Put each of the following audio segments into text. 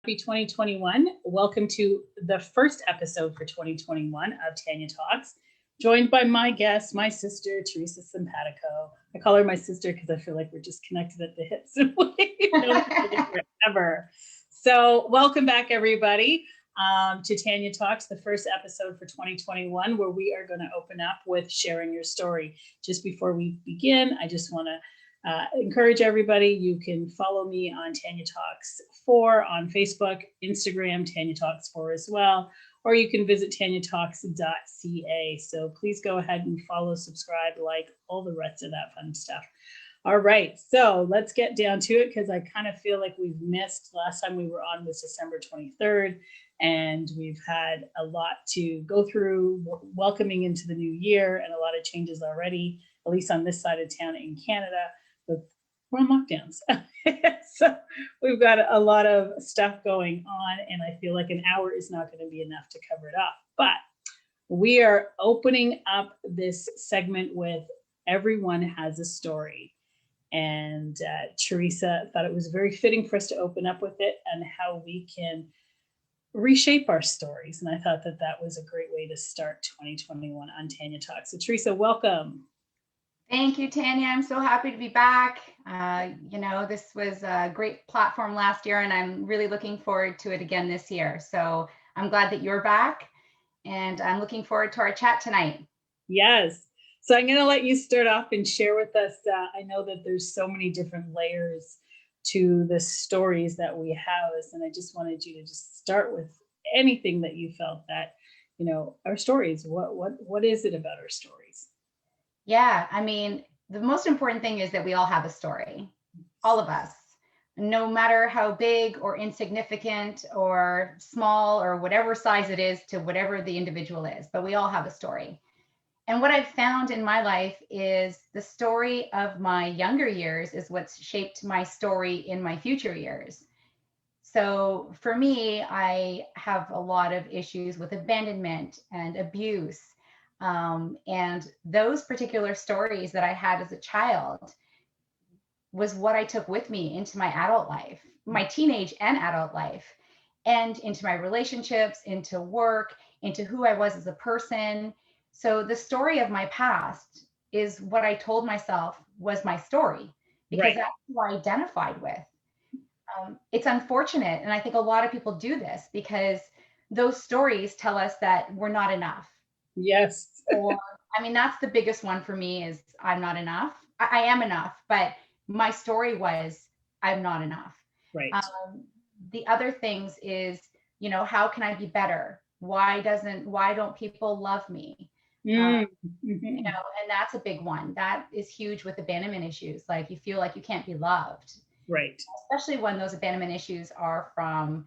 Happy 2021. Welcome to the first episode for 2021 of Tanya Talks, joined by my guest, my sister, Teresa Simpatico. I call her my sister because I feel like we're just connected at the hips and we've known each other forever. So welcome back, everybody, to Tanya Talks, the first episode for 2021, where we are going to open up with sharing your story. Just before we begin, I just want to encourage everybody. You can follow me on Tanya Talks 4 on Facebook, Instagram, Tanya Talks 4 as well, or you can visit tanyatalks.ca. So please go ahead and follow, subscribe, like, all the rest of that fun stuff. All right, so let's get down to it because I kind of feel like we've missed. Last time we were on was December 23rd, and we've had a lot to go through welcoming into the new year and a lot of changes already, at least on this side of town in Canada. But we're on lockdowns. So we've got a lot of stuff going on, and I feel like an hour is not going to be enough to cover it up. But we are opening up this segment with Everyone Has a Story. And Teresa thought it was very fitting for us to open up with it and how we can reshape our stories. And I thought that that was a great way to start 2021 on Tanya Talks. So Teresa, welcome. Thank you, Tanya. I'm so happy to be back. This was a great platform last year, and I'm really looking forward to it again this year. So I'm glad that you're back, and I'm looking forward to our chat tonight. Yes. So I'm going to let you start off and share with us. I know that there's so many different layers to the stories that we house, and I just wanted you to just start with anything that you felt that, our stories. What is it about our stories? Yeah, I mean, the most important thing is that we all have a story, all of us, no matter how big or insignificant or small or whatever size it is to whatever the individual is, but we all have a story. And what I've found in my life is the story of my younger years is what's shaped my story in my future years. So for me, I have a lot of issues with abandonment and abuse. And those particular stories that I had as a child was what I took with me into my adult life, my teenage and adult life, and into my relationships, into work, into who I was as a person. So the story of my past is what I told myself was my story, because that's who I identified with. It's unfortunate, and I think a lot of people do this because those stories tell us that we're not enough. Yes. That's the biggest one for me is I'm not enough. I am enough, but my story was I'm not enough. Right. The other things is, how can I be better? Why don't people love me? And that's a big one. That is huge with abandonment issues. Like you feel like you can't be loved. Right. Especially when those abandonment issues are from,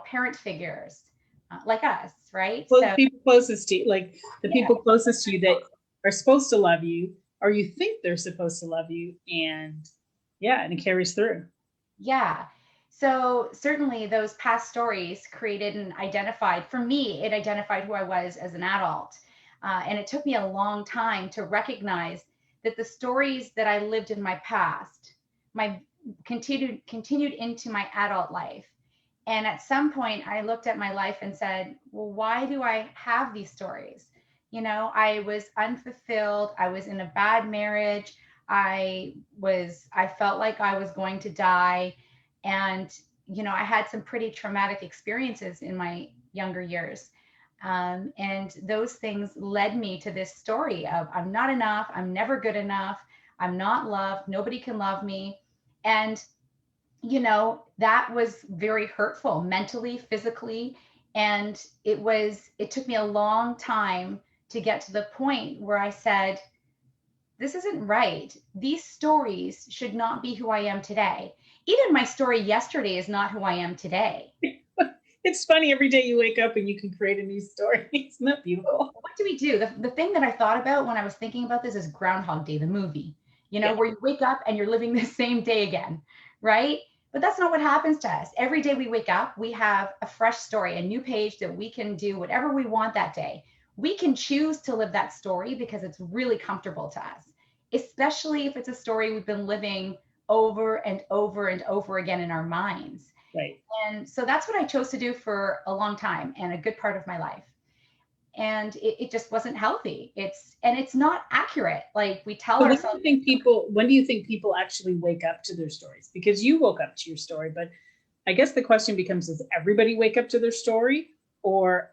parent figures. Like us, right? Well, the people closest to you, like the people closest to you that are supposed to love you, or you think they're supposed to love you, and it carries through. Yeah. So certainly those past stories created and identified, for me, it identified who I was as an adult. And it took me a long time to recognize that the stories that I lived in my past, continued into my adult life. And at some point I looked at my life and said, well, why do I have these stories? I was unfulfilled. I was in a bad marriage. I felt like I was going to die. And, I had some pretty traumatic experiences in my younger years. And those things led me to this story of I'm not enough. I'm never good enough. I'm not loved. Nobody can love me. And that was very hurtful mentally, physically. And it took me a long time to get to the point where I said, this isn't right. These stories should not be who I am today. Even my story yesterday is not who I am today. It's funny, every day you wake up and you can create a new story. Isn't that beautiful? What do we do? The thing that I thought about when I was thinking about this is Groundhog Day, the movie, where you wake up and you're living the same day again, right? But that's not what happens to us. Every day we wake up, we have a fresh story, a new page that we can do whatever we want that day. We can choose to live that story because it's really comfortable to us, especially if it's a story we've been living over and over and over again in our minds. Right. And so that's what I chose to do for a long time and a good part of my life. And it just wasn't healthy. It's not accurate. Like we tell So when do ourselves. you think people when do you think people actually wake up to their stories? Because you woke up to your story, but I guess the question becomes, does everybody wake up to their story, or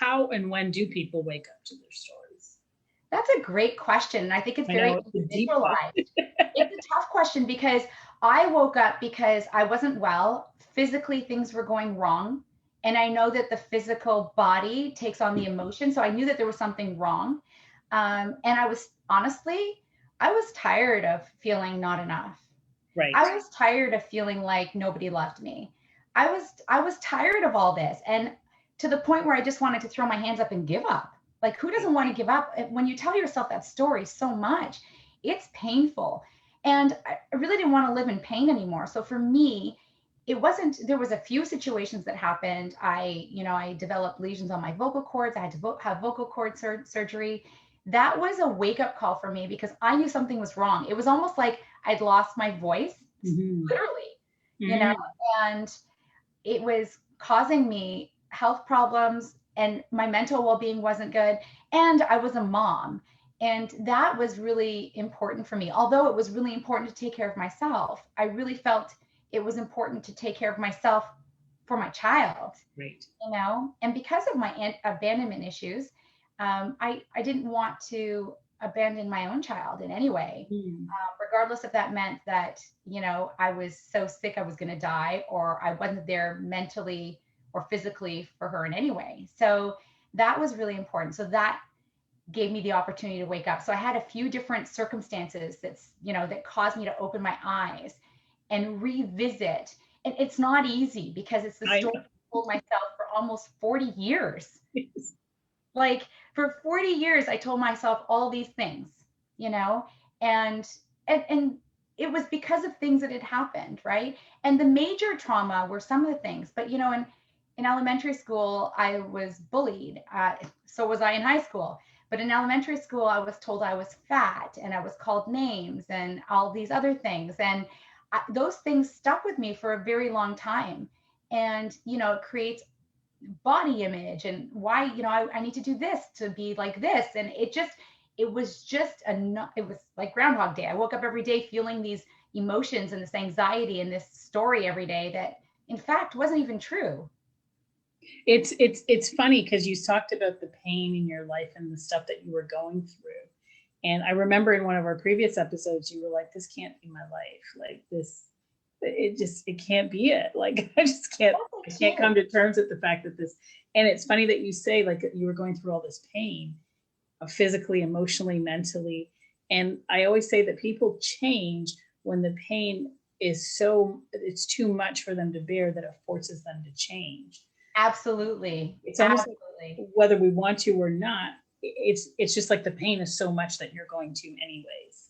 how and when do people wake up to their stories? That's a great question. And I think it's I very know it's a deep question. individualized. It's a tough question because I woke up because I wasn't well. Physically, things were going wrong. And I know that the physical body takes on the emotion. So I knew that there was something wrong. And I was honestly, I was tired of feeling not enough. Right. I was tired of feeling like nobody loved me. I was tired of all this, and to the point where I just wanted to throw my hands up and give up. Like who doesn't want to give up? When you tell yourself that story so much, it's painful. And I really didn't want to live in pain anymore. So for me, it wasn't there was a few situations that happened. I developed lesions on my vocal cords. I had to have vocal cord surgery. That was a wake up call for me because I knew something was wrong. It was almost like I'd lost my voice, Mm-hmm. literally, you know, Mm-hmm. and it was causing me health problems and my mental well-being wasn't good. And I was a mom. And that was really important for me. Although it was really important to take care of myself, I really felt it was important to take care of myself for my child, Right. and because of my abandonment issues, I didn't want to abandon my own child in any way, Mm. regardless if that meant that, I was so sick I was going to die, or I wasn't there mentally or physically for her in any way. So that was really important. So that gave me the opportunity to wake up. So I had a few different circumstances that caused me to open my eyes and revisit. And it's not easy because it's the I story know. I told myself for almost 40 years. Yes. Like for 40 years, I told myself all these things, you know, and and it was because of things that had happened, right? And the major trauma were some of the things, but in elementary school, I was bullied. So was I in high school. But in elementary school, I was told I was fat and I was called names and all these other things. And those things stuck with me for a very long time. And, it creates body image and why, I need to do this to be like this. And it was like Groundhog Day. I woke up every day feeling these emotions and this anxiety and this story every day that in fact wasn't even true. It's funny because you talked about the pain in your life and the stuff that you were going through. And I remember in one of our previous episodes, you were like, "This can't be my life. Like this, it can't be it. Like I Yes, can't too. come to terms with the fact that this." And it's funny that you say like you were going through all this pain, physically, emotionally, mentally. And I always say that people change when the pain it's too much for them to bear, that it forces them to change. Absolutely. It's almost like Absolutely. whether we want to or not, it's just like the pain is so much that you're going to anyways.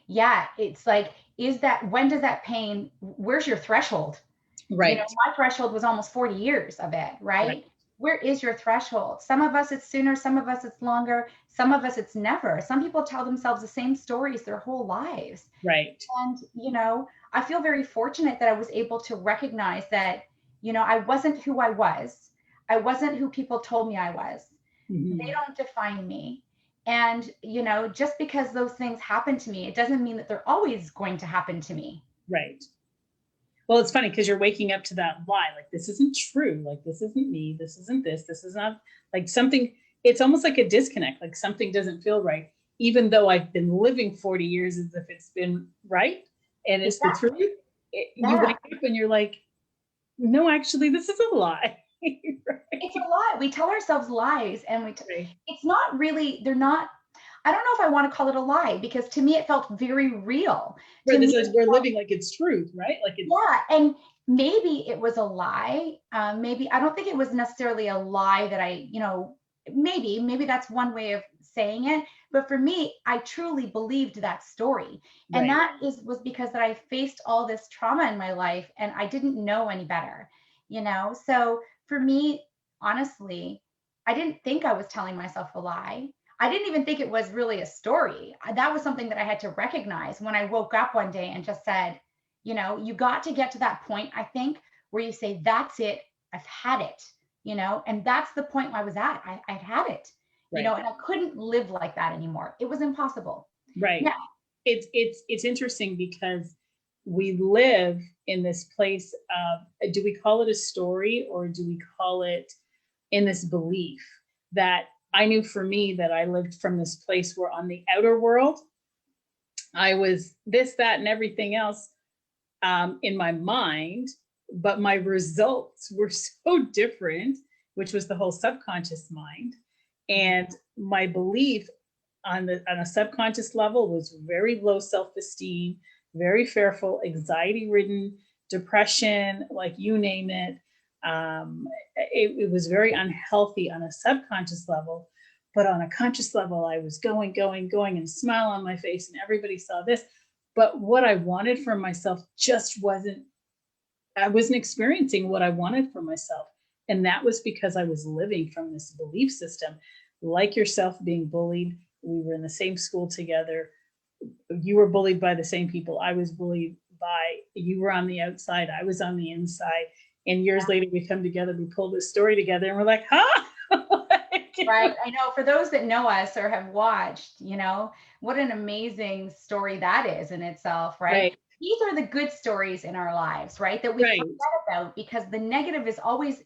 Yeah, it's like, when does that pain, where's your threshold? Right. My threshold was almost 40 years of it, Right. right? Where is your threshold? Some of us it's sooner, some of us it's longer, some of us it's never. Some people tell themselves the same stories their whole lives. Right. And, I feel very fortunate that I was able to recognize that, I wasn't who I was. I wasn't who people told me I was. They Mm-hmm. don't define me. And, just because those things happen to me, it doesn't mean that they're always going to happen to me. Right. Well, it's funny because you're waking up to that lie. Like, this isn't true. Like, this isn't me. This isn't this. This is not like something. It's almost like a disconnect. Like, something doesn't feel right, even though I've been living 40 years as if it's been right and it's the truth. Exactly. You Yeah. wake up and you're like, no, actually, this is a lie. It's a lie. We tell ourselves lies and Right. it's not really, they're not, I don't know if I want to call it a lie because to me it felt very real. To Right. me, This is we're living like it's truth, right? Like it's yeah. And maybe it was a lie. Maybe I don't think it was necessarily a lie that maybe that's one way of saying it. But for me, I truly believed that story. And right. was because that I faced all this trauma in my life and I didn't know any better. So for me, honestly, I didn't think I was telling myself a lie. I didn't even think it was really a story. That was something that I had to recognize when I woke up one day and just said, You got to get to that point, I think, where you say, that's it, I've had it, and that's the point I was at. I'd had it, Right. and I couldn't live like that anymore. It was impossible. Right. Now, It's interesting because we live in this place of, do we call it a story, or do we call it in this belief that I knew for me that I lived from this place where on the outer world I was this, that, and everything else in my mind, but my results were so different, which was the whole subconscious mind. And my belief on a subconscious level was very low self-esteem, very fearful, anxiety-ridden, depression, like you name it. It was very unhealthy on a subconscious level, but on a conscious level, I was going, and a smile on my face, and everybody saw this. But what I wanted for myself just wasn't. I wasn't experiencing what I wanted for myself, and that was because I was living from this belief system, like yourself, being bullied. We were in the same school together. You were bullied by the same people I was bullied by. You were on the outside, I was on the inside. And years later, we come together, we pull this story together, and we're like, huh? right. I know, for those that know us or have watched, what an amazing story that is in itself, right? Right, These are the good stories in our lives, right? That we forget right. about, because the negative is always,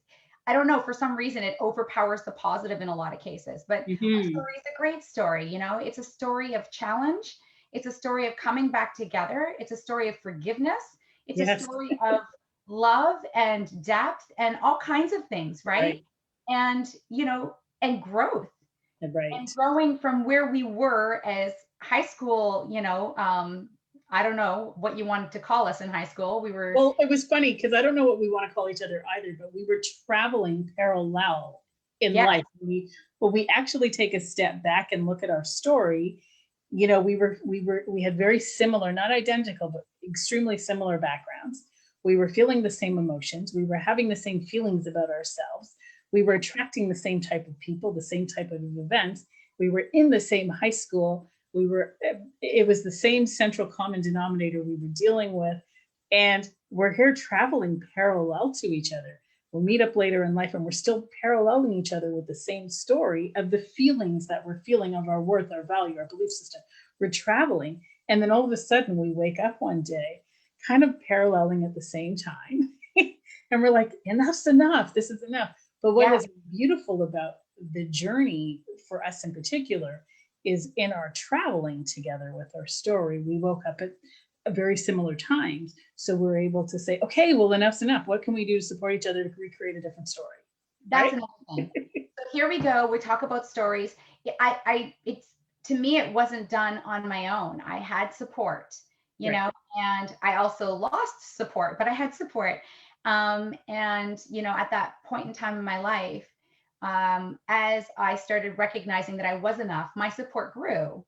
I don't know, for some reason it overpowers the positive in a lot of cases. But our Hmm. story is a great story, it's a story of challenge. It's a story of coming back together. It's a story of forgiveness. It's a Yes, story of love and depth and all kinds of things, right? right, And, and growth, and right. growing from where we were as high school, I don't know what you wanted to call us in high school. We were, Well, it was funny because I don't know what we want to call each other either, but we were traveling parallel in yeah, life. When we actually take a step back and look at our story, we had very similar, not identical, but extremely similar backgrounds. We were feeling the same emotions. We were having the same feelings about ourselves. We were attracting the same type of people, the same type of events. We were in the same high school. It was the same central common denominator we were dealing with, and we're here traveling parallel to each other. We'll meet up later in life, and we're still paralleling each other with the same story of the feelings that we're feeling of our worth, our value, our belief system. We're traveling. And then all of a sudden, we wake up one day, kind of paralleling at the same time. And we're like, enough's enough. This is enough. But what yeah, is beautiful about the journey for us in particular is in our traveling together with our story, we woke up at very similar times. So we're able to say, okay, well, enough's enough. What can we do to support each other to recreate a different story? that's Right? another thing. So here we go. We talk about stories. It's, to me, it wasn't done on my own. I had support, Right. and I also lost support, but I had support. And, at that point in time in my life, as I started recognizing that I was enough, my support grew.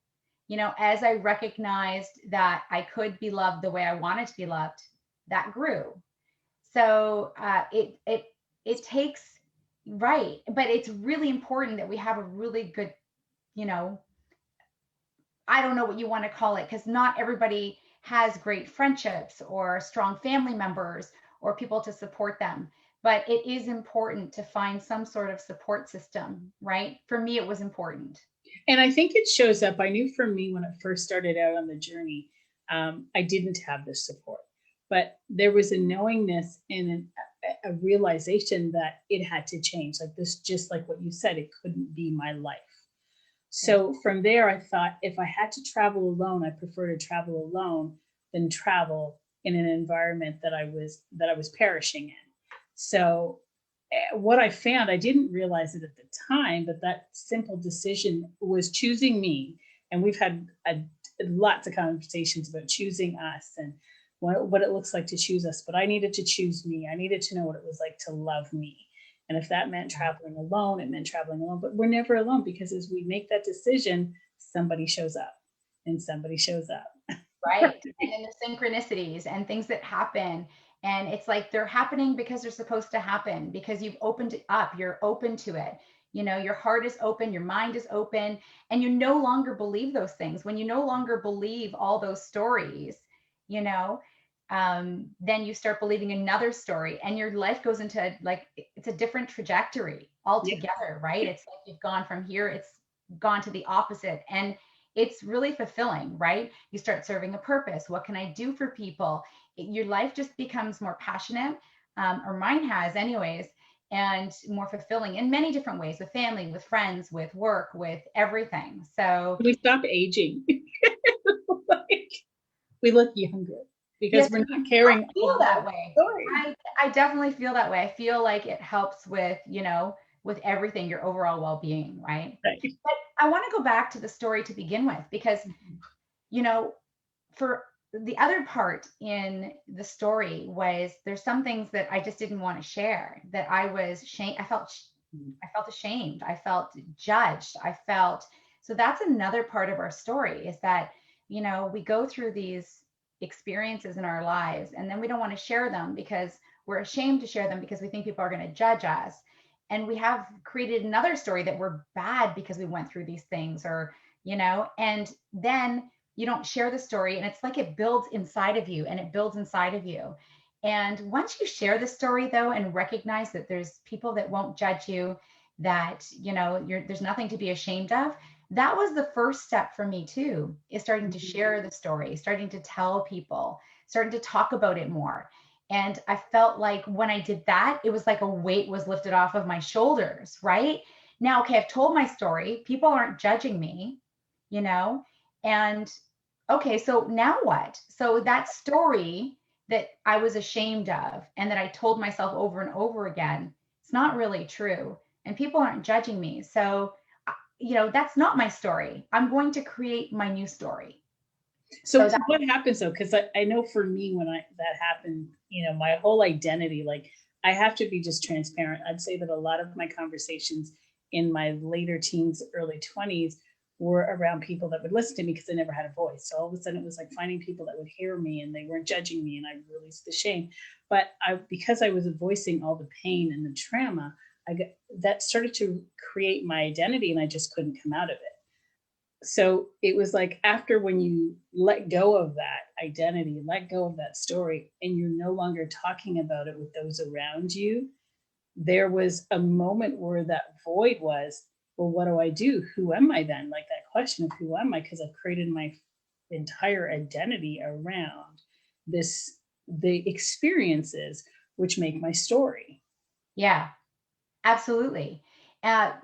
As I recognized that I could be loved the way I wanted to be loved, that grew. So it takes, right, but it's really important that we have a really good, you know, I don't know what you want to call it, because not everybody has great friendships or strong family members or people to support them. But it is important to find some sort of support system, right? For me, it was important. And I think it shows up. I knew for me when I first started out on the journey, I didn't have this support, but there was a knowingness and a realization that it had to change. Like this, just like what you said, it couldn't be my life. Yeah. So from there, I thought if I had to travel alone, I prefer to travel alone than travel in an environment that I was perishing in. So what I found, I didn't realize it at the time, but that simple decision was choosing me. And we've had lots of conversations about choosing us and what it looks like to choose us. But I needed to choose me. I needed to know what it was like to love me. And if that meant traveling alone, it meant traveling alone. But we're never alone because as we make that decision, somebody shows up and somebody shows up. Right. And then the synchronicities and things that happen. And it's like they're happening because they're supposed to happen, because you've opened it up, you're open to it. Your heart is open, your mind is open, and you no longer believe those things. When you no longer believe all those stories, you know, then you start believing another story, and your life goes into like, it's a different trajectory Yeah. altogether, right? It's like you've gone from here, it's gone to the opposite. And it's really fulfilling, right? You start serving a purpose. What can I do for people? Your life just becomes more passionate, or mine has, anyways, and more fulfilling in many different ways, with family, with friends, with work, with everything. So, We stop aging. Like, we look younger because yes, we're not I carrying all feel the that way. story. I definitely feel that way. I feel like it helps with, with everything, your overall well-being, right? Right. But I want to go back to the story to begin with, because, you know, for the other part in the story was, there's some things that I just didn't want to share, that I was shame. I felt ashamed. I felt judged. I felt, so that's another part of our story, is that, we go through these experiences in our lives, and then we don't want to share them because we're ashamed to share them, because we think people are going to judge us. And we have created another story that we're bad because we went through these things, or, and then you don't share the story, and it's like it builds inside of you, and it builds inside of you. And once you share the story, though, and recognize that there's people that won't judge you, that, there's nothing to be ashamed of, that was the first step for me too, is starting to share the story, starting to tell people, starting to talk about it more. And I felt like when I did that, it was like a weight was lifted off of my shoulders, right? Now, okay, I've told my story, people aren't judging me, you know, and okay, so now what? So that story that I was ashamed of, and that I told myself over and over again, it's not really true. And people aren't judging me. So, that's not my story. I'm going to create my new story. So So that, what happens though? Because I know for me when that happened, my whole identity, like I have to be just transparent. I'd say that a lot of my conversations in my later teens, early 20s were around people that would listen to me because I never had a voice. So all of a sudden it was like finding people that would hear me and they weren't judging me and I released the shame. But because I was voicing all the pain and the trauma, that started to create my identity and I just couldn't come out of it. So it was like after when you let go of that identity, let go of that story, and you're no longer talking about it with those around you, there was a moment where that void was, well, what do I do? Who am I then? Like that question of who am I? Because I've created my entire identity around this, the experiences which make my story. yeah, absolutely.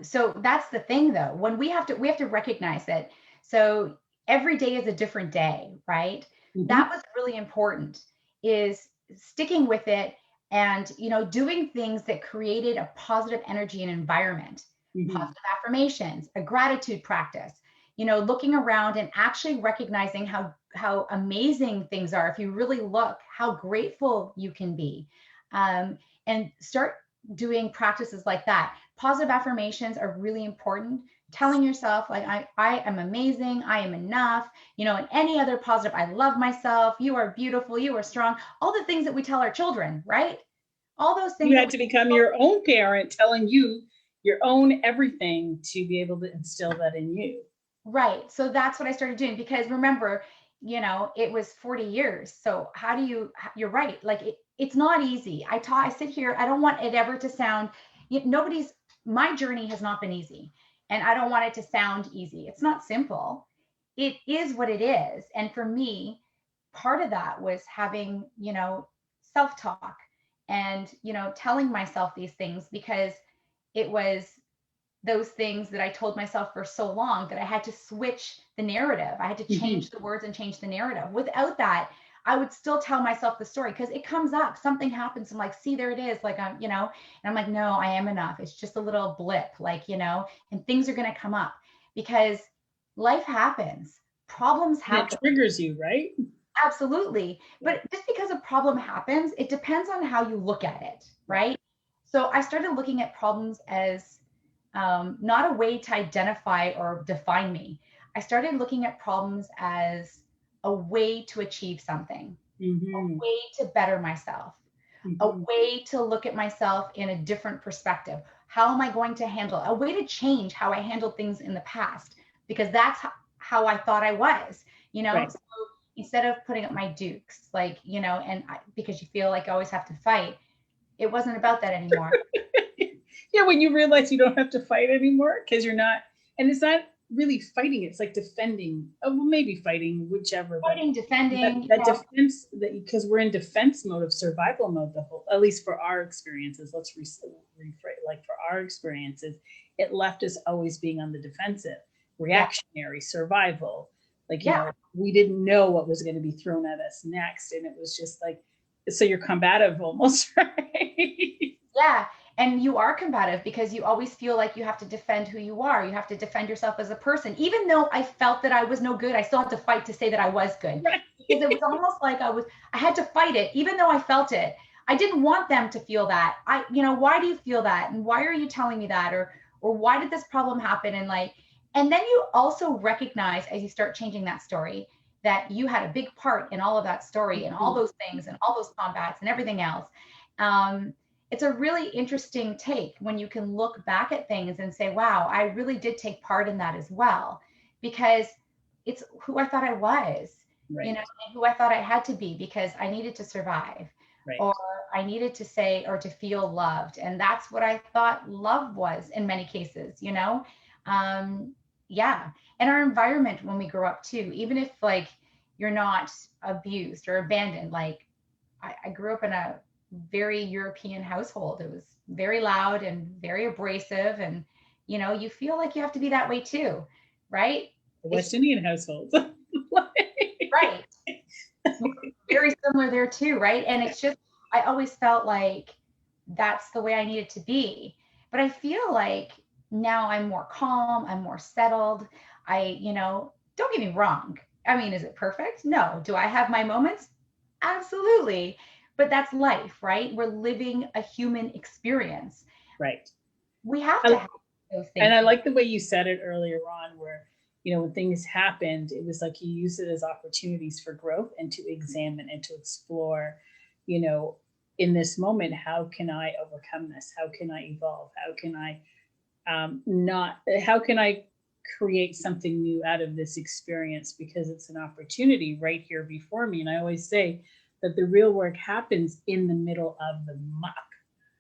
So that's the thing, though. When we have to recognize that. So every day is a different day, right? That Mhm, was really important. Is sticking with it, and doing things that created a positive energy and environment, mhm. positive affirmations, a gratitude practice. Looking around and actually recognizing how amazing things are. If you really look, how grateful you can be, and start doing practices like that. Positive affirmations are really important. Telling yourself, like, I am amazing, I am enough, and any other positive, I love myself, you are beautiful, you are strong, all the things that we tell our children, right? All those things You that had we, to become your own parent telling you your own everything to be able to instill that in you. right. So that's what I started doing, because remember, it was 40 years. So how do you're right. Like, it's not easy. I sit here, I don't want it ever to sound, nobody's, my journey has not been easy, and I don't want it to sound easy. It's not simple. It is what it is. And for me, part of that was having, self-talk, and, telling myself these things, because it was those things that I told myself for so long that I had to switch the narrative. I had to Mhm. change the words and change the narrative. Without that, I would still tell myself the story, because it comes up, something happens. I'm like, see, there it is. Like, and I'm like, no, I am enough. It's just a little blip, like, and things are going to come up, because life happens, problems And it happen. triggers you, right? Absolutely. Yeah. But just because a problem happens, it depends on how you look at it, Right. right? So I started looking at problems as, not a way to identify or define me. I started looking at problems as a way to achieve something, a Mhm. way to better myself, a Mhm. way to look at myself in a different perspective. How am I going to handle, a way to change how I handled things in the past, because that's how I thought I was, Right. so instead of putting up my dukes, like, because you feel like you always have to fight, it wasn't about that anymore. Yeah, when you realize you don't have to fight anymore because you're not, and it's not really fighting, it's like defending. Oh, well, maybe fighting, whichever, but Fighting, defending, that defense, that because we're in defense mode of survival mode, the whole, at least for our experiences, let's rephrase, like for our experiences, it left us always being on the defensive, yeah, reactionary, survival. Like, yeah, we didn't know what was going to be thrown at us next, and it was just like, so you're combative almost, right? yeah. And you are combative because you always feel like you have to defend who you are. You have to defend yourself as a person. Even though I felt that I was no good, I still had to fight to say that I was good. Right. Because it was almost like I had to fight it, even though I felt it. I didn't want them to feel that. Why do you feel that? And why are you telling me that? Or why did this problem happen? And then you also recognize as you start changing that story that you had a big part in all of that story and all those things and all those combats and everything else. Um, it's a really interesting take when you can look back at things and say, wow, I really did take part in that as well, because it's who I thought I was, Right. and who I thought I had to be because I needed to survive, Right. or I needed to say or to feel loved. And that's what I thought love was in many cases. Um, yeah. And our environment when we grow up too, even if like you're not abused or abandoned, like I grew up in a very European household. It was very loud and very abrasive. And, you feel like you have to be that way too, right? The It's West Indian households. right. Very similar there too, right? And it's just, I always felt like that's the way I needed to be. But I feel like now I'm more calm, I'm more settled. Don't get me wrong. I mean, is it perfect? No. Do I have my moments? Absolutely. But that's life, right? We're living a human experience. Right. We have to I, have those and things. I like the way you said it earlier on, where, when things happened, it was like you use it as opportunities for growth and to examine and to explore, you know, in this moment, how can I overcome this? How can I evolve? How can I not, how can I create something new out of this experience, because it's an opportunity right here before me. And I always say that the real work happens in the middle of the muck.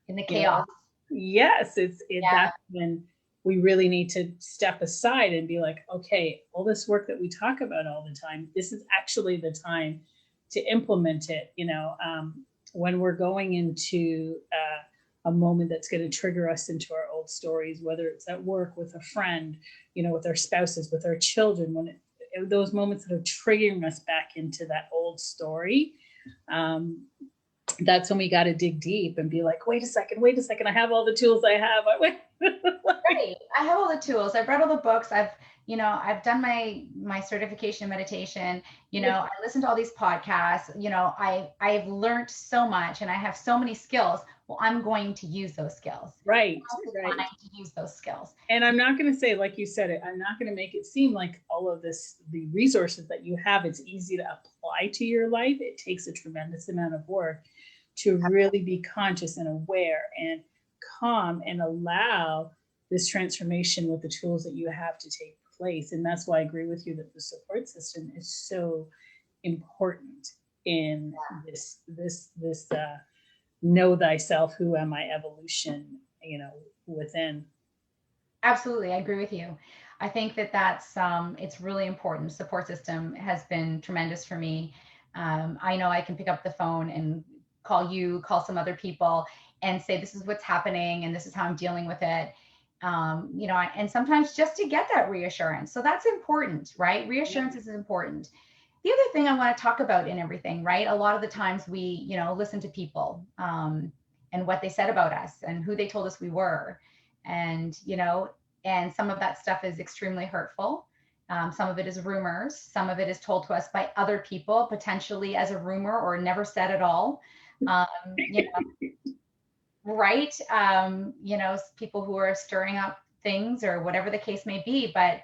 In the you know chaos. yes, Yeah, that's when we really need to step aside and be like, okay, all this work that we talk about all the time, this is actually the time to implement it. When we're going into a moment that's going to trigger us into our old stories, whether it's at work, with a friend, with our spouses, with our children, those moments that are triggering us back into that old story, um, that's when we got to dig deep and be like, wait a second, I have all the tools I have. right. I have all the tools. I've read all the books. I've done my certification in meditation. I listen to all these podcasts. I've learned so much and I have so many skills. Well, I'm going to use those skills. Right, I'm right. designed to use those skills. And I'm not going to say, like you said it, I'm not going to make it seem like all of this, the resources that you have, it's easy to apply to your life. It takes a tremendous amount of work to really be conscious and aware and calm and allow this transformation with the tools that you have to take place. And that's why I agree with you that the support system is so important in this know thyself, who am I evolution, within. Absolutely, I agree with you. I think that it's really important. Support system has been tremendous for me. I know I can pick up the phone and call you, call some other people, and say this is what's happening and this is how I'm dealing with it. And sometimes just to get that reassurance. So that's important, right? Reassurance is important. The other thing I want to talk about in everything, right? A lot of the times we, listen to people, and what they said about us and who they told us we were. And, and some of that stuff is extremely hurtful. Some of it is rumors. Some of it is told to us by other people, potentially as a rumor or never said at all. Um, you know, right? People who are stirring up things or whatever the case may be. But,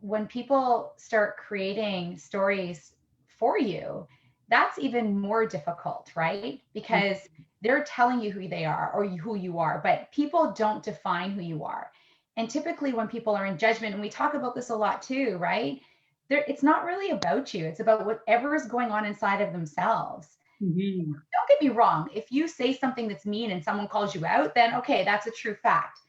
when people start creating stories for you, that's even more difficult, right? Because they're telling you who they are or who you are, but people don't define who you are. And typically, when people are in judgment, and we talk about this a lot too, right? it's not really about you. It's about whatever is going on inside of themselves. Mhm. Don't get me wrong. If you say something that's mean and someone calls you out, then okay, that's a true fact.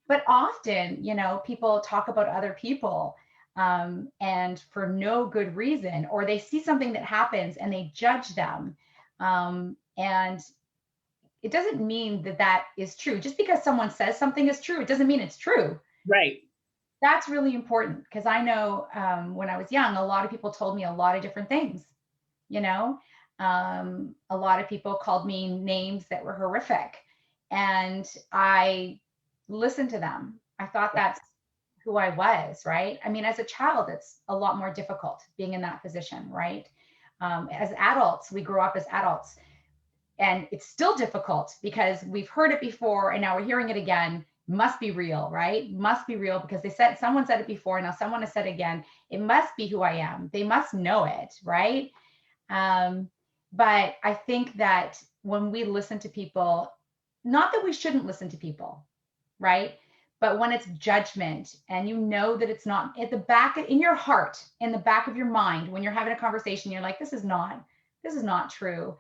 But often, people talk about other people, and for no good reason, or they see something that happens and they judge them. And it doesn't mean that that is true. Just because someone says something is true, it doesn't mean it's true. Right. That's really important, because I know, when I was young, a lot of people told me a lot of different things. you know a lot of people called me names that were horrific, and I listened to them. I thought that's who I was, right? I mean, as a child, it's a lot more difficult being in that position, right? As adults, we grow up as adults, and it's still difficult because we've heard it before and now we're hearing it again. Must be real, right? Must be real, because someone said it before, now someone has said it again. It must be who I am. They must know it, right? um, but I think that when we listen to people, not that we shouldn't listen to people, right? But when it's judgment and that it's not at the back in your heart, in the back of your mind, when you're having a conversation, you're like, this is not true.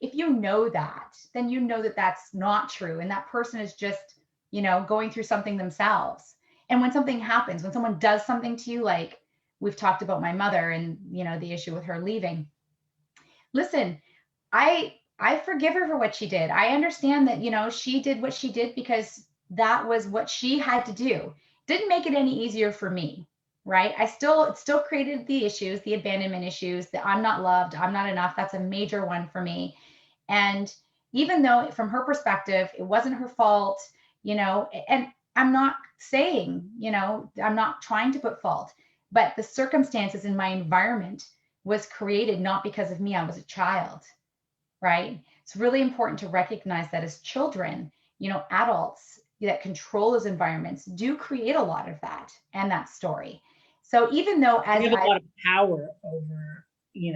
If you know that, then you know that that's not true. And that person is just, going through something themselves. And when something happens, when someone does something to you, like we've talked about my mother and, the issue with her leaving. Listen, I forgive her for what she did. I understand that, she did what she did because that was what she had to do. Didn't make it any easier for me, right? It still created the issues, the abandonment issues, that I'm not loved, I'm not enough. That's a major one for me. And even though from her perspective, it wasn't her fault, and I'm not saying, I'm not trying to put fault, but the circumstances in my environment was created not because of me. I was a child, right? It's really important to recognize that as children, adults that control those environments do create a lot of that and that story. So even though We as have a I lot of power over, the youth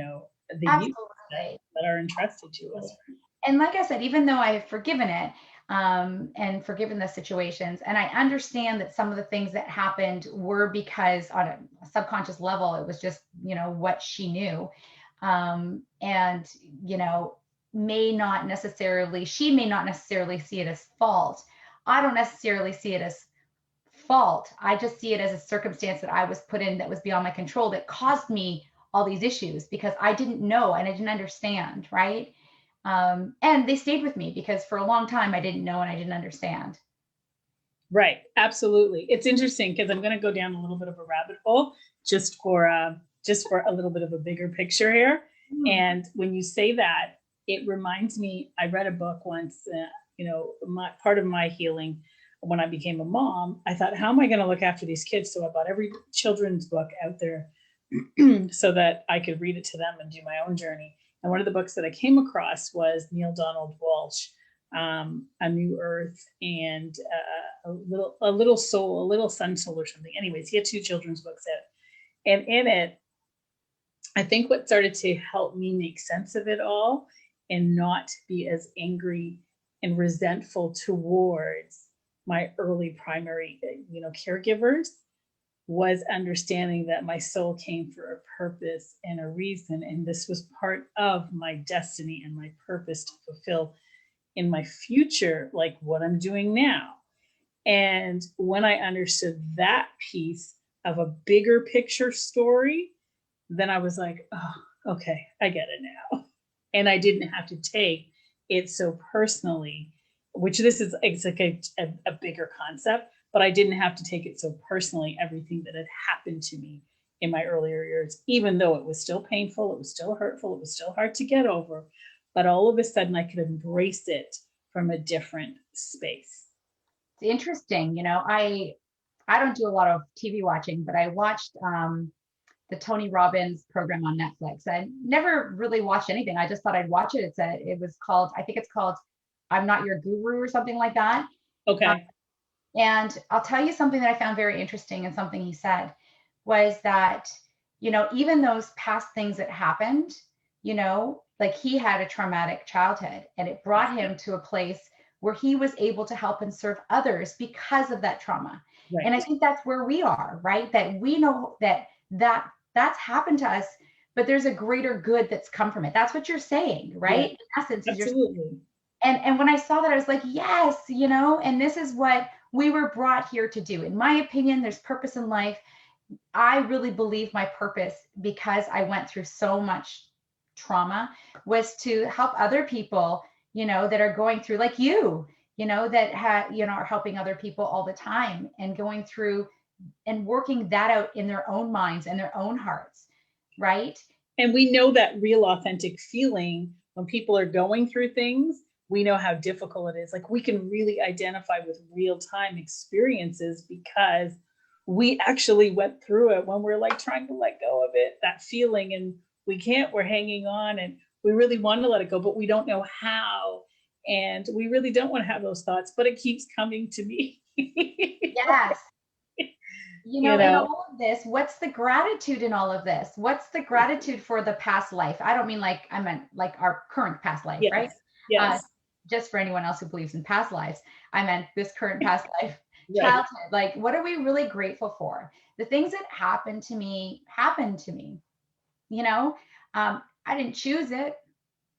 that, absolutely, that are entrusted to us. and like I said, even though I have forgiven it, and forgiven the situations, and I understand that some of the things that happened were because on a subconscious level, it was just, what she knew. And, she may not necessarily see it as fault. I don't necessarily see it as fault. I just see it as a circumstance that I was put in that was beyond my control that caused me all these issues because I didn't know and I didn't understand, right? And they stayed with me because for a long time I didn't know and I didn't understand. Right. Absolutely. It's interesting because I'm going to go down a little bit of a rabbit hole just for a little bit of a bigger picture here. Mm. And when you say that, it reminds me. I read a book once. My part of my healing when I became a mom, I thought, how am I going to look after these kids? So I bought every children's book out there so that I could read it to them and do my own journey. And one of the books that I came across was Neil Donald Walsh, A New Earth and a little soul, a little sun soul or something. Anyways, he had two children's books out, and in it, I think what started to help me make sense of it all and not be as angry and resentful towards my early primary, caregivers was understanding that my soul came for a purpose and a reason. And this was part of my destiny and my purpose to fulfill in my future, like what I'm doing now. And when I understood that piece of a bigger picture story, then I was like, oh, okay, I get it now. And I didn't have to take it so personally, which it's like a bigger concept, but I didn't have to take it so personally, everything that had happened to me in my earlier years, even though it was still painful, it was still hurtful, it was still hard to get over. But all of a sudden, I could embrace it from a different space. It's interesting. I don't do a lot of TV watching, but I watched the Tony Robbins program on Netflix. I never really watched anything. I just thought I'd watch it. It was called, I think it's called I'm Not Your Guru or something like that. Uh, Okay. and I'll tell you something that I found very interesting, and something he said was that, even those past things that happened, like he had a traumatic childhood and it brought him to a place where he was able to help and serve others because of that trauma. And I Right. think that's where we are, right? That we know that that's happened to us, but there's a greater good that's come from it. That's what you're saying, Yeah, right? In essence, is you're, absolutely. and when I saw that, I was like, yes, and this is what we were brought here to do. In my opinion, there's purpose in life. I really believe my purpose, because I went through so much trauma, was to help other people, that are going through, like that are helping other people all the time and going through and working that out in their own minds and their own hearts, right? And we know that real authentic feeling when people are going through things, we know how difficult it is. Like we can really identify with real time experiences because we actually went through it when we're like trying to let go of it, that feeling, and we can't, we're hanging on and we really want to let it go, but we don't know how. And we really don't want to have those thoughts, but it keeps coming to me. Yes. You In know, all of this, what's the gratitude in all of this? What's the gratitude for the past life? I don't mean like, I meant like our current past life, right? yes, Uh, yes, just for anyone else who believes in past lives, I meant this current past life, right. childhood. Like, what are we really grateful for? The things that happened to me. You know, I didn't choose it.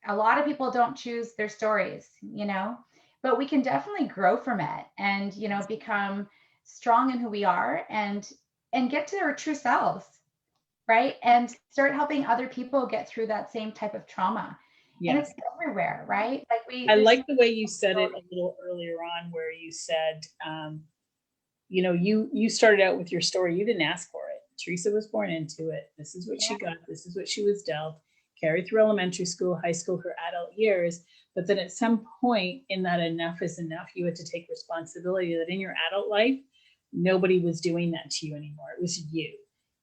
A lot of people don't choose their stories, but we can definitely grow from it and, become strong in who we are and get to our true selves, right? And start helping other people get through that same type of trauma. And it's Yes. everywhere, right? Like I there's so like the way you many said it a stories. little earlier on, where you said, you started out with your story. You didn't ask for it. Teresa was born into it. This is what she Yeah. got. This is what she was dealt. Carried through elementary school, high school, her adult years. But then at some point in that enough is enough, you had to take responsibility that in your adult life, nobody was doing that to you anymore. It was you.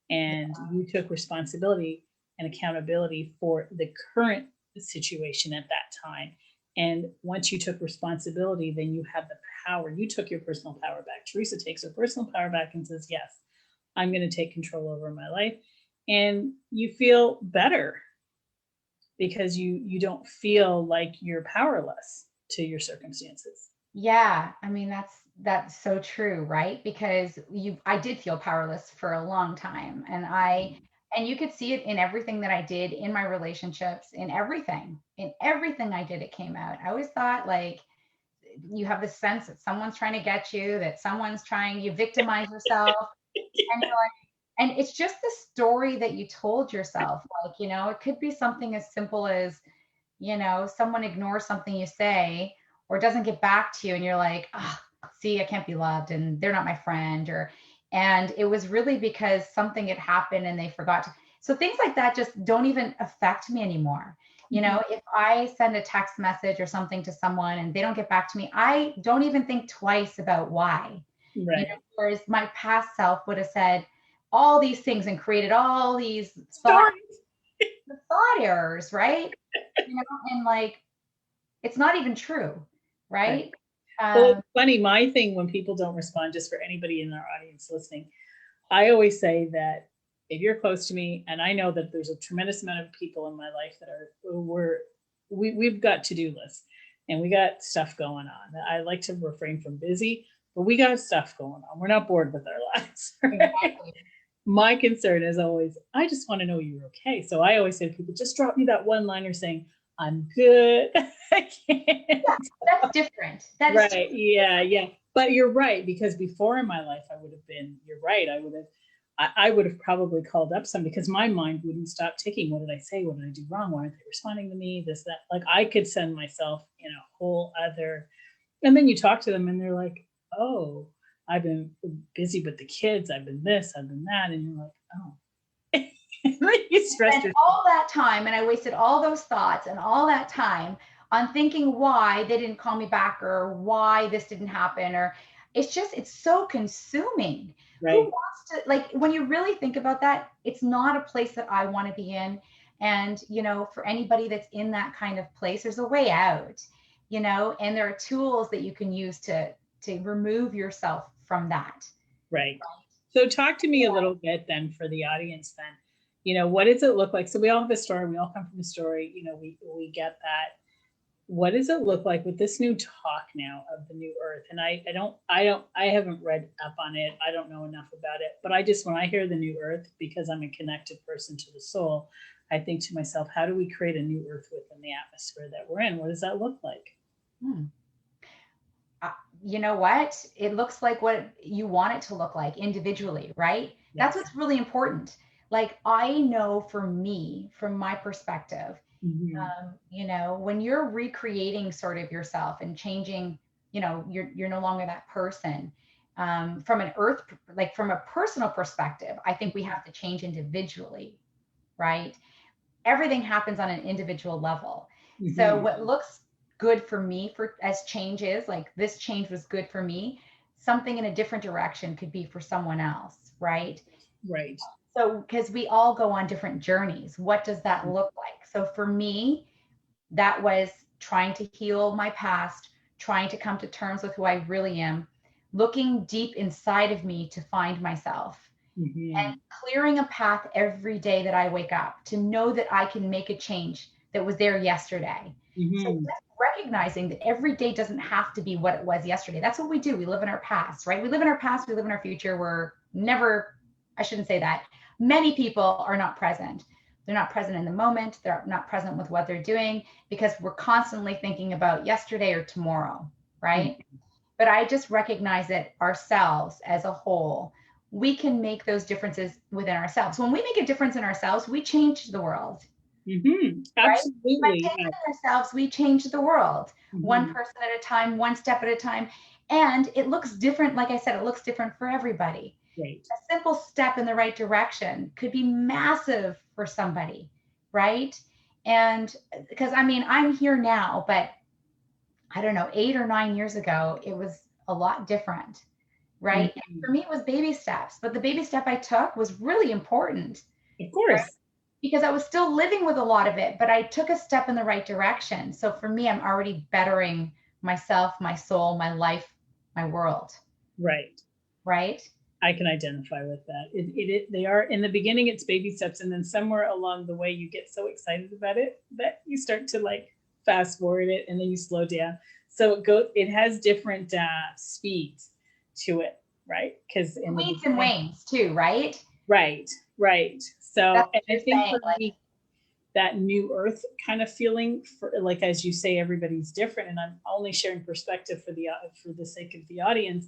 And you took responsibility and accountability for the current situation at that time. And once you took responsibility, then you have the power. You took your personal power back. Teresa takes her personal power back and says, yes, I'm going to take control over my life. And you feel better because you don't feel like you're powerless to your circumstances. Yeah, I mean that's so true, right? Because I did feel powerless for a long time, and you could see it in everything that I did in my relationships, in everything. In everything I did, it came out. I always thought, like, you have this sense that someone's trying to get you, that someone's trying, you victimize yourself, and you're like, and it's just the story that you told yourself. Like, it could be something as simple as, someone ignores something you say or doesn't get back to you, and you're like, oh, see, I can't be loved and they're not my friend, and it was really because something had happened and they forgot to. So things like that just don't even affect me anymore. If I send a text message or something to someone and they don't get back to me, I don't even think twice about why. Right. Whereas my past self would have said all these things and created all these Stories. thought errors, right? And like, it's not even true, Right. right? Well, Um, it's funny. My thing when people don't respond, just for anybody in our audience listening, I always say that if you're close to me, and I know that there's a tremendous amount of people in my life that are we've got to-do lists and we got stuff going on. I like to refrain from busy, but we got stuff going on. We're not bored with our lives. Right? exactly. My concern is always, I just want to know you're okay. So I always say to people, just drop me that one liner saying, I'm good. I can't. Yeah, that's different. That is Right. totally Yeah. different. Yeah. But you're right, because before in my life, I would have been, you're right. I would have probably called up some because my mind wouldn't stop ticking. What did I say? What did I do wrong? Why aren't they responding to me? This, that. Like I could send myself in a whole other, and then you talk to them and they're like, oh, I've been busy with the kids. I've been this, I've been that. And you're like, oh, you stressed And yourself. all that time, and I wasted all those thoughts and all that time on thinking why they didn't call me back or why this didn't happen. Or it's so consuming. Who Right. wants to, like, when you really think about that, it's not a place that I want to be in. And, for anybody that's in that kind of place, there's a way out, and there are tools that you can use to remove yourself from that. Right. So talk to me a little bit then for the audience then. What does it look like? So we all have a story. We all come from a story. We get that. what does it look like with this new talk now of the new earth? And I haven't read up on it. I don't know enough about it, but I just, when I hear the new earth, because I'm a connected person to the soul, I think to myself, how do we create a new earth within the atmosphere that we're in? What does that look like? Hmm. uh, you know what? It looks like what you want it to look like individually, right? That's Yes. what's really important. Like, I know for me, from my perspective, Hmm. when you're recreating sort of yourself and changing, you're no longer that person. From an earth, like from a personal perspective, I think we have to change individually, right? Everything happens on an individual level. So Hmm. what looks good for me for as change is like this change was good for me, something in a different direction could be for someone else, right? Right. So because we all go on different journeys, what does that look like? So for me, that was trying to heal my past, trying to come to terms with who I really am, looking deep inside of me to find myself, and Hmm. clearing a path every day that I wake up to know that I can make a change that was there yesterday. So Hmm. just recognizing that every day doesn't have to be what it was yesterday. That's what we do. We live in our past, right? We live in our past, we live in our future. We're never, I shouldn't say that. Many people are not present. They're not present in the moment. They're not present with what they're doing because we're constantly thinking about yesterday or tomorrow, right? But I just recognize that ourselves as a whole, we can make those differences within ourselves. When we make a difference in ourselves, we change the world, Hmm. right? By Absolutely. Yeah. changing ourselves, we change the world, one Hmm. person at a time, one step at a time. And it looks different. Like I said, it looks different for everybody. Right. A simple step in the right direction could be massive for somebody, right? And because I mean, I'm here now, but I don't know, 8 or 9 years ago, it was a lot different, right? And Hmm. for me, it was baby steps, but the baby step I took was really important, Of right? course. Because I was still living with a lot of it, but I took a step in the right direction. So for me, I'm already bettering myself, my soul, my life, my world, Right. right? I can identify with that. They are, in the beginning, it's baby steps, and then somewhere along the way, you get so excited about it that you start to like fast forward it, and then you slow down. So it has different speeds to it, right? Because in the Weeds and beginning, wanes too, right? right, right. That's So, and what I you're think saying. for Like, me, that new earth kind of feeling, for like as you say, everybody's different, and I'm only sharing perspective for the sake of the audience,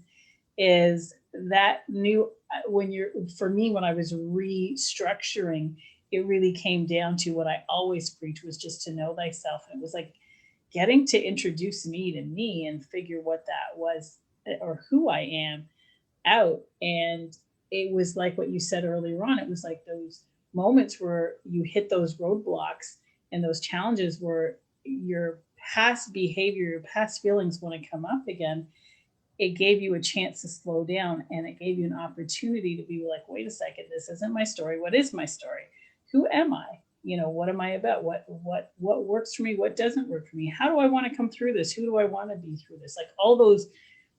is that new, when you're, for me, when I was restructuring, it really came down to what I always preach was just to know thyself. And it was like getting to introduce me to me and figure what that was, or who I am, out. And it was like what you said earlier on. It was like those moments where you hit those roadblocks and those challenges where your past behavior, your past feelings want to come up again. It gave you a chance to slow down, and it gave you an opportunity to be like, wait a second, this isn't my story. What is my story? Who am I? What am I about? What works for me? What doesn't work for me? How do I want to come through this? Who do I want to be through this? Like all those,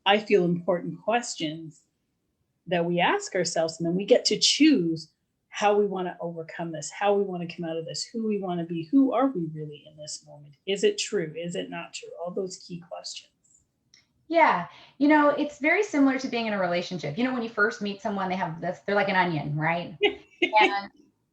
I feel, important questions that we ask ourselves, and then we get to choose how we want to overcome this, how we want to come out of this, who we want to be, who are we really in this moment? Is it true? Is it not true? All those key questions. yeah, it's very similar to being in a relationship. When you first meet someone, they're like an onion, right? And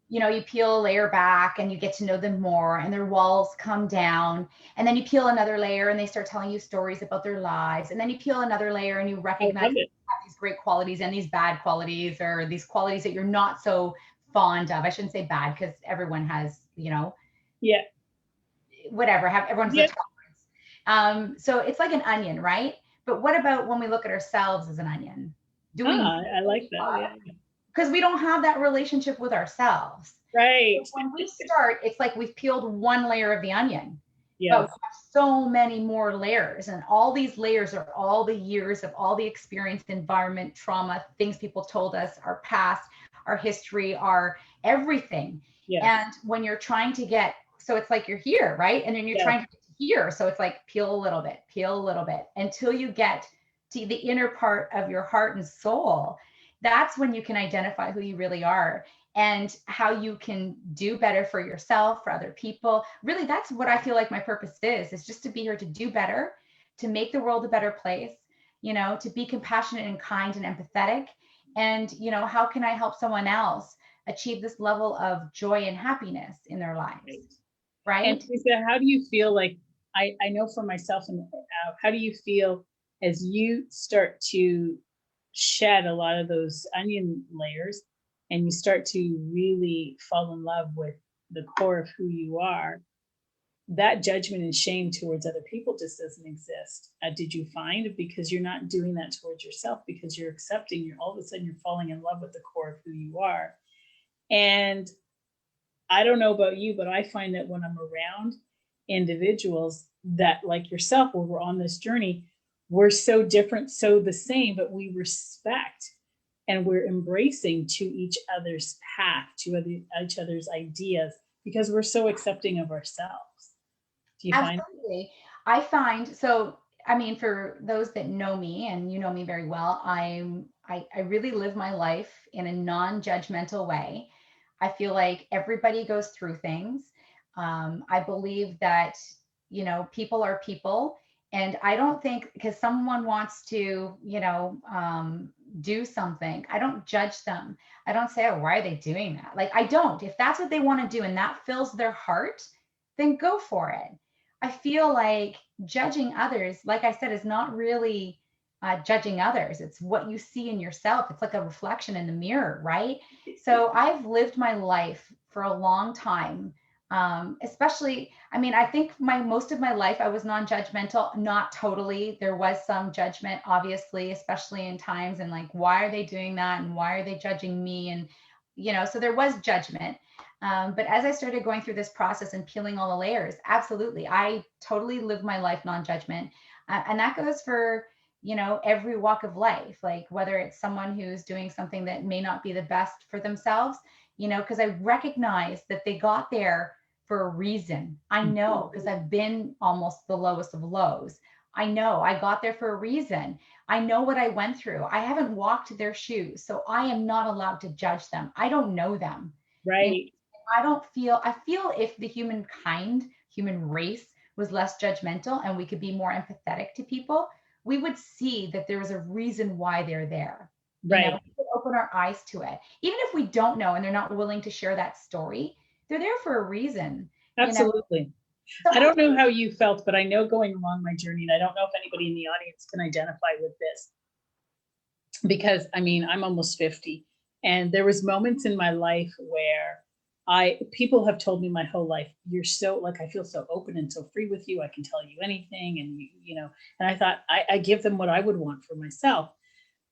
you peel a layer back and you get to know them more, and their walls come down. And then you peel another layer and they start telling you stories about their lives. And then you peel another layer and you I recognize love they it. have these great qualities and these bad qualities, or these qualities that you're not so fond of. I shouldn't say bad because everyone has, Yeah. whatever, have everyone's a Yeah. tolerance. So it's like an onion, right? But what about when we look at ourselves as an onion? Do we know I who like we that. are? Yeah. Because we don't have that relationship with ourselves. So Right. when we start, it's like we've peeled one layer of the onion, but we Yes. have so many more layers. And all these layers are all the years of all the experience, environment, trauma, things people told us, our past, our history, our everything. Yes. And when you're trying to get, so it's like you're here, right? And then you're Yes. trying to get to here. So it's like peel a little bit until you get to the inner part of your heart and soul. That's when you can identify who you really are. and how you can do better for yourself, for other people. Really, that's what I feel like my purpose is just to be here to do better, to make the world a better place, to be compassionate and kind and empathetic. And, how can I help someone else achieve this level of joy and happiness in their lives? Right. And Right? Teresa, how do you feel like, I know for myself, and how do you feel as you start to shed a lot of those onion layers and you start to really fall in love with the core of who you are, that judgment and shame towards other people just doesn't exist. Did you find, because you're not doing that towards yourself, because you're accepting, you're all of a sudden you're falling in love with the core of who you are. And I don't know about you, but I find that when I'm around individuals that, like yourself, where we're on this journey, we're so different, so the same, but we respect and we're embracing to each other's path, to each other's ideas, because we're so accepting of ourselves. Do you find? Absolutely. I find so, I mean, for those that know me and you know me very well, I really live my life in a non-judgmental way. I feel like everybody goes through things. I believe that, people are people. And I don't think because someone wants to, do something, I don't judge them. I don't say, oh, why are they doing that? Like, I don't. If that's what they want to do and that fills their heart, then go for it. I feel like judging others, like I said, is not really judging others. It's what you see in yourself. It's like a reflection in the mirror, right? So I've lived my life for a long time. Especially, I mean, I think most of my life I was non-judgmental, not totally. There was some judgment, obviously, especially in times and like, why are they doing that? And why are they judging me? And, so there was judgment. But as I started going through this process and peeling all the layers, absolutely, I totally live my life non-judgment. And that goes for, every walk of life, like whether it's someone who's doing something that may not be the best for themselves, because I recognize that they got there for a reason. I know because I've been almost the lowest of lows. I know I got there for a reason. I know what I went through. I haven't walked their shoes, so I am not allowed to judge them. I don't know them. You know, Right, I feel if the human race was less judgmental and we could be more empathetic to people, we would see that there is a reason why they're there. right. We could open our eyes to it. Even if we don't know and they're not willing to share that story, they're there for a reason, you know. Absolutely. So I I don't know how you felt, but I know going along my journey, and I don't know if anybody in the audience can identify with this, because I mean, I'm almost 50, and there was moments in my life where I people have told me my whole life, you're so, like, I feel so open and so free with you. I can tell you anything, and and I thought I give them what I would want for myself.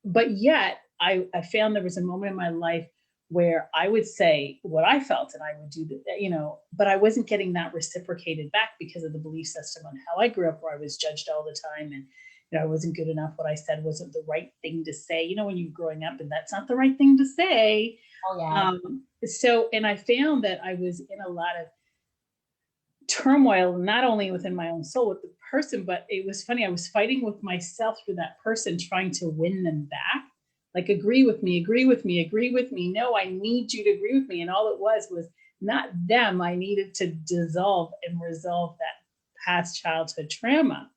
But yet I found there was a moment in my life where I would say what I felt and I would do but I wasn't getting that reciprocated back because of the belief system on how I grew up, where I was judged all the time, and I wasn't good enough. What I said wasn't the right thing to say. When you're growing up and that's not the right thing to say. Oh yeah. And I found that I was in a lot of turmoil, not only within my own soul with the person, but it was funny. I was fighting with myself through that person, trying to win them back. Like, agree with me, agree with me, agree with me. No, I need you to agree with me. And all it was not them. I needed to dissolve and resolve that past childhood trauma.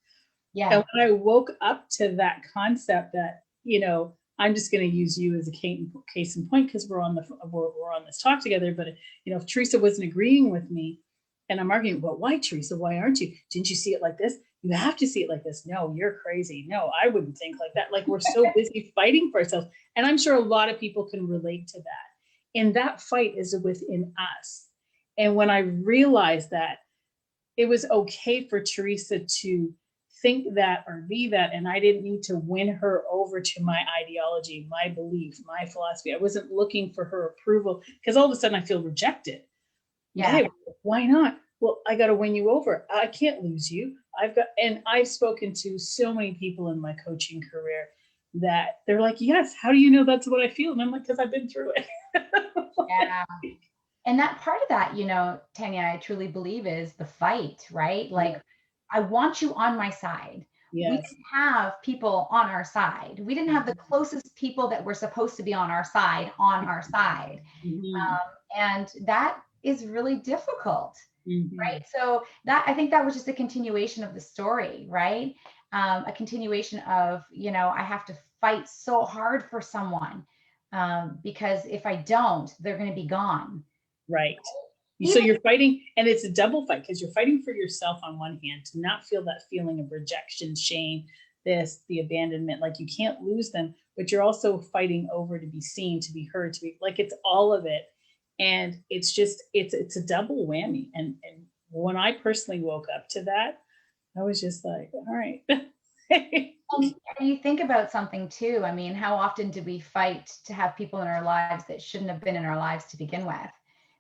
Yeah. And when I woke up to that concept that, I'm just going to use you as a case in point, because we're on this talk together. But if Teresa wasn't agreeing with me, and I'm arguing, well, why, Teresa? Why aren't you? Didn't you see it like this? You have to see it like this. No, you're crazy. No, I wouldn't think like that. Like, we're so busy fighting for ourselves. And I'm sure a lot of people can relate to that. And that fight is within us. And when I realized that it was okay for Teresa to think that or be that, and I didn't need to win her over to my ideology, my belief, my philosophy. I wasn't looking for her approval, because all of a sudden I feel rejected. Yeah. Why not? Well, I got to win you over. I can't lose you. And I've spoken to so many people in my coaching career that they're like, yes, how do you know that's what I feel? And I'm like, because I've been through it. Yeah. And that part of that, Tanya, I truly believe is the fight, right? Yeah. Like, I want you on my side. We Yes. didn't have people on our side. We didn't have the closest people that were supposed to be on our side on our side. Mhm. And that is really difficult, Mhm. right? So that, I think that was just a continuation of the story, right? A continuation of, I have to fight so hard for someone, because if I don't, they're going to be gone. Right. So Even you're fighting, and it's a double fight because you're fighting for yourself on one hand to not feel that feeling of rejection, shame, the abandonment, like you can't lose them, but you're also fighting over to be seen, to be heard, to be like it's all of it. And it's just it's a double whammy. And when I personally woke up to that, I was just like, all right. and you think about something too. I mean, how often do we fight to have people in our lives that shouldn't have been in our lives to begin with?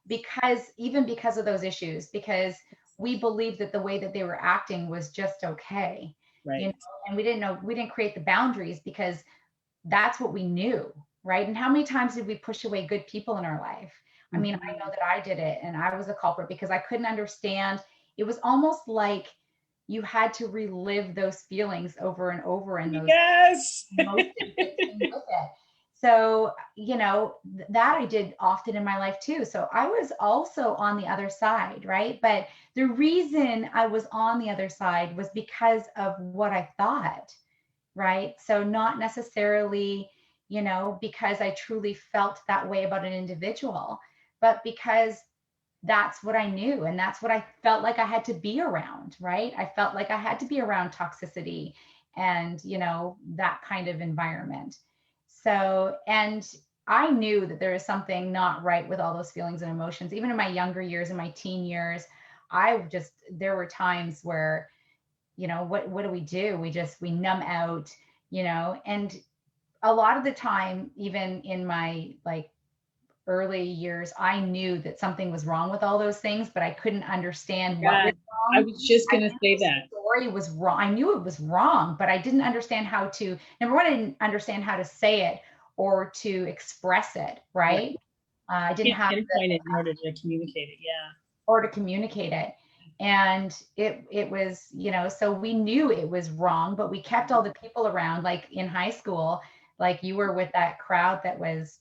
Because of those issues, because we believed that the way that they were acting was just okay, Right. and we didn't create the boundaries because that's what we knew, right? And how many times did we push away good people in our life? I mean, I know Mhm. that I did it, and I was a culprit because I couldn't understand. It was almost like you had to relive those feelings over and over, and those Yes. emotions that came with it. So, that I did often in my life too. So I was also on the other side, right? But the reason I was on the other side was because of what I thought, right? So not necessarily, because I truly felt that way about an individual, but because that's what I knew and that's what I felt like I had to be around, right? I felt like I had to be around toxicity and, that kind of environment. So, and I knew that there was something not right with all those feelings and emotions. Even in my younger years, in my teen years, there were times where, what do we do? We numb out, and a lot of the time, even in my like early years, I knew that something was wrong with all those things, but I couldn't understand what was God, I wrong. was just I gonna knew say the that. story was wrong. I knew it was wrong, but I didn't understand how to, number one, I didn't understand how to say it or to express it, Right. right? I didn't Can't have the pinpoint it in order to communicate it. Yeah. or to communicate it. And it was, so we knew it was wrong, but we kept all the people around, like in high school, like you were with that crowd that was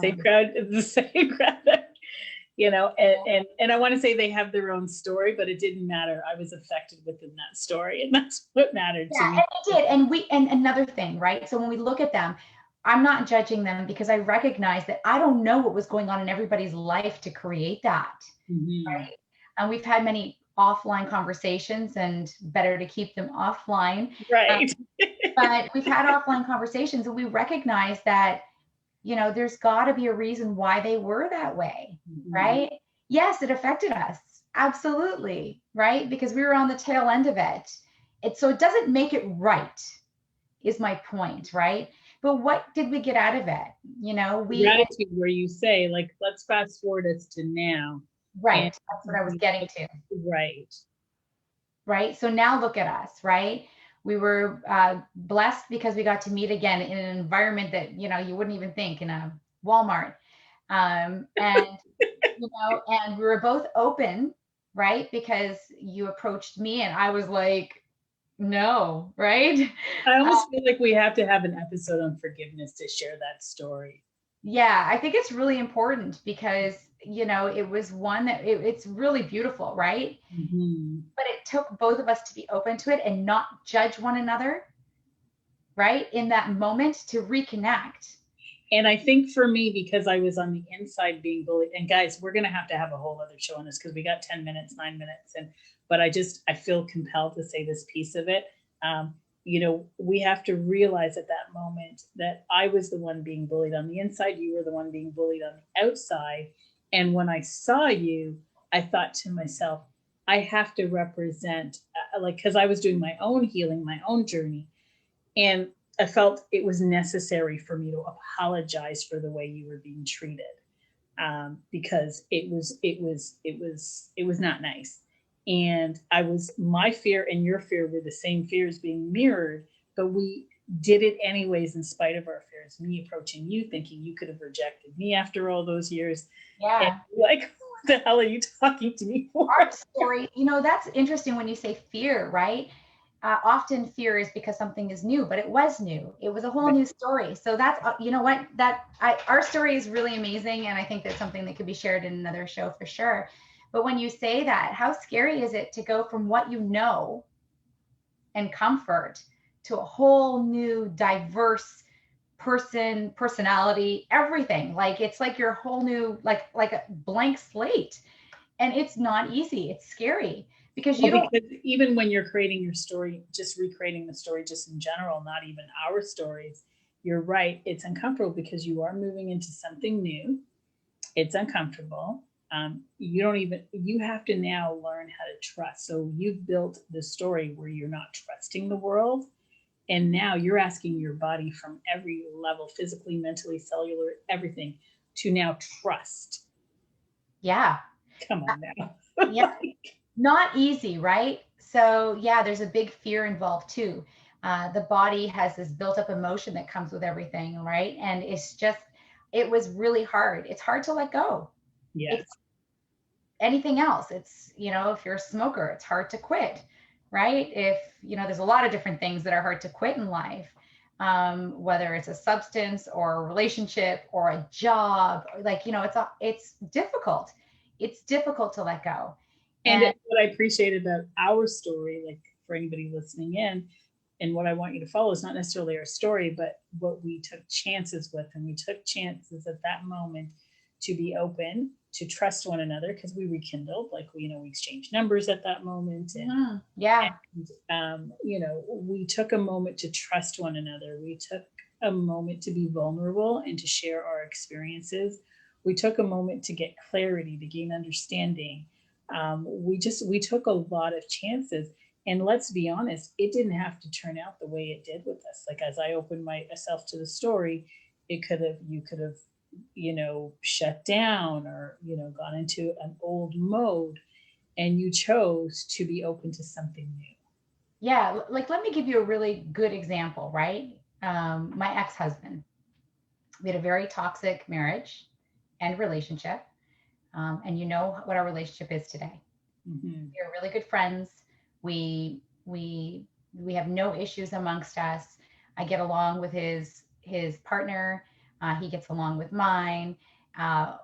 Same um, crowd, the same crowd. And I want to say they have their own story, but it didn't matter. I was affected within that story, and that's what mattered to yeah, me. and it did. And another thing, right? So when we look at them, I'm not judging them because I recognize that I don't know what was going on in everybody's life to create that. Mhm. And we've had many offline conversations, and better to keep them offline. Um, Right. but we've had offline conversations, and we recognize that, there's got to be a reason why they were that way, Mhm. right? Yes, it affected us. Absolutely, right? Because we were on the tail end of it. So it doesn't make it right, is my point, right? But what did we get out of it? Gratitude, where you say, like, let's fast forward us to now. And Right. That's what I was getting to. right. Right. So now look at us, right? We were blessed because we got to meet again in an environment that, you wouldn't even think in a Walmart. And, and we were both open, right? Because you approached me and I was like, no, right? I almost feel like we have to have an episode on forgiveness to share that story. Yeah, I think it's really important because, it was one that it's really beautiful, right? Mhm. But it took both of us to be open to it and not judge one another, right? In that moment to reconnect. And I think for me, because I was on the inside being bullied, and guys, we're going to have a whole other show on this because we got 10 minutes, 9 minutes. But I feel compelled to say this piece of it. Um, we have to realize at that moment that I was the one being bullied on the inside. You were the one being bullied on the outside. And when I saw you, I thought to myself, I have to represent, like, because I was doing my own healing, my own journey. And I felt it was necessary for me to apologize for the way you were being treated, because it was not nice. And my fear and your fear were the same fears being mirrored, but we did it anyways in spite of our fears. Me approaching you, thinking you could have rejected me after all those years, and Yeah. like, what the hell are you talking to me for? Our story, that's interesting when you say fear, right? often fear is because something is new, but it was new. It was a whole Right. new story. So that's, you know what, our story is really amazing. And I think that's something that could be shared in another show for sure. But when you say that, how scary is it to go from what you know and comfort to a whole new diverse personality, everything. Like it's like your whole new, like a blank slate. And it's not easy. It's scary because Well, you don't. because even when you're creating your story, just recreating the story, just in general, not even our stories, you're right. It's uncomfortable because you are moving into something new. It's uncomfortable. You don't even, you have to now learn how to trust. So you've built the story where you're not trusting the world. And now you're asking your body from every level, physically, mentally, cellular, everything, to now trust. Yeah. Come on now. Yeah. Not easy, right? So yeah, there's a big fear involved too. The body has this built up emotion that comes with everything, right? And it was really hard. It's hard to let go. It's Yes. anything else. It's, if you're a smoker, it's hard to quit, right? If, there's a lot of different things that are hard to quit in life, whether it's a substance or a relationship or a job, like, it's difficult. It's difficult to let go. And And what I appreciate about our story, like for anybody listening in, and what I want you to follow is not necessarily our story, but what we took chances with. And we took chances at that moment to be open, to trust one another because we rekindled, like we exchanged numbers at that moment. yeah, We took a moment to trust one another. We took a moment to be vulnerable and to share our experiences. We took a moment to get clarity, to gain understanding. We took a lot of chances, and let's be honest, it didn't have to turn out the way it did with us. Like as I opened myself to the story, you could have shut down or gone into an old mode, and you chose to be open to something new. yeah. Like, let me give you a really good example, right? My ex-husband, we had a very toxic marriage and relationship. And you know what our relationship is today. Mm-hmm. We are really good friends. We we we have no issues amongst us. I get along with his partner. He gets along with mine.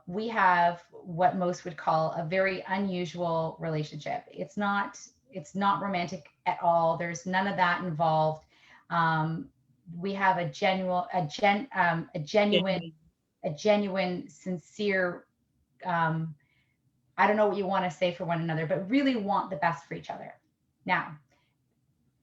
We have what most would call a very unusual relationship. It's not romantic at all. There's none of that involved. Um, we have Genuine. a genuine, sincere, um, I don't know what you want to say for one another, but really want the best for each other. Now,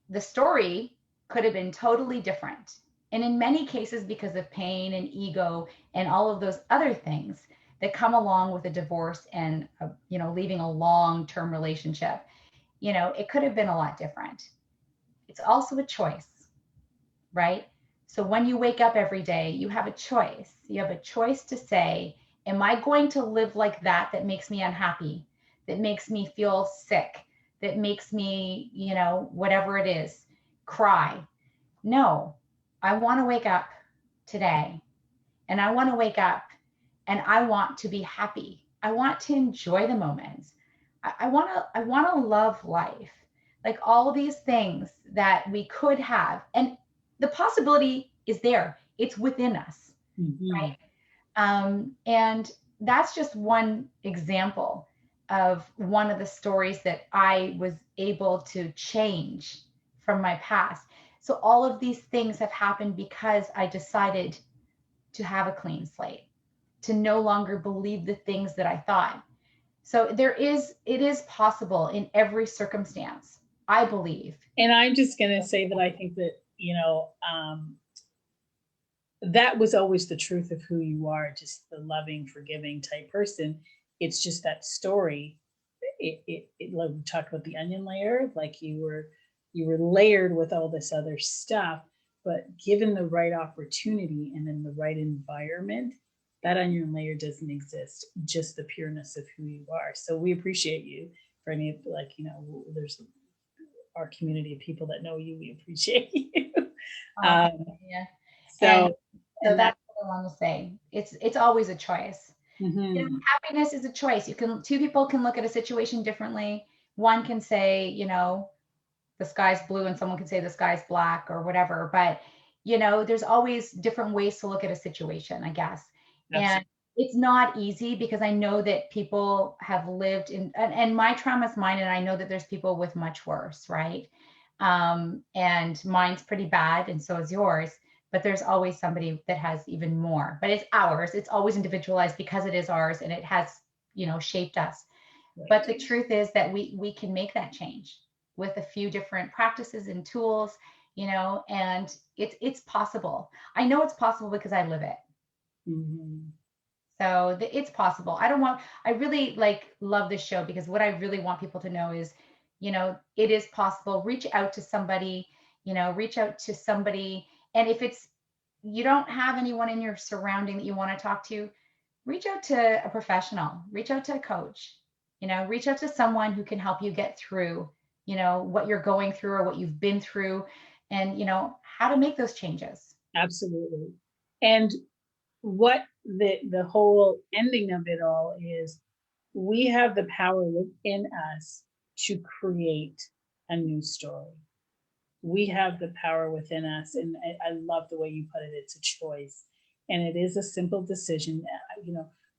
the story could have been totally different. And in many cases, because of pain and ego and all of those other things that come along with a divorce and, leaving a long-term relationship, it could have been a lot different. It's also a choice, right? So when you wake up every day, you have a choice. You have a choice to say, am I going to live like that makes me unhappy, that makes me feel sick, that makes me, whatever it is, cry? No, I want to wake up today and I want to wake up and I want to be happy. I want to enjoy the moments. I want to love life. Like all these things that we could have. And the possibility is there. It's within us, Mm-hmm. right? And that's just one example of one of the stories that I was able to change from my past. So all of these things have happened because I decided to have a clean slate, to no longer believe the things that I thought. So it is possible in every circumstance, I believe. And I'm just going to say that I think that, that was always the truth of who you are, just the loving, forgiving type person. It's just that story. Like we talked about the onion layer, like you were layered with all this other stuff, but given the right opportunity and in the right environment, that onion layer doesn't exist. Just the pureness of who you are. So we appreciate you for any of there's our community of people that know you. We appreciate you. Oh, Um, yeah. And so so and that. that's what I want to say. It's always a choice. Mhm. Happiness is a choice. Two people can look at a situation differently. One can say, the sky's blue and someone could say the sky's black or whatever. But, there's always different ways to look at a situation, I guess. And Absolutely. it's not easy because I know that people have lived in, and my trauma is mine. And I know that there's people with much worse, right? And mine's pretty bad, and so is yours. But there's always somebody that has even more. But it's ours. It's always individualized because it is ours and it has, shaped us. But Right. the truth is that we can make that change with a few different practices and tools, and it's possible. I know it's possible because I live it. Mm-hmm. So it's possible. I really love this show because what I really want people to know is, it is possible. Reach out to somebody. And if you don't have anyone in your surrounding that you want to talk to, reach out to a professional, reach out to a coach, reach out to someone who can help you get through, what you're going through or what you've been through, and, how to make those changes. Absolutely. And what the whole ending of it all is, we have the power within us to create a new story. We have the power within us, and I love the way you put it. It's a choice, and it is a simple decision.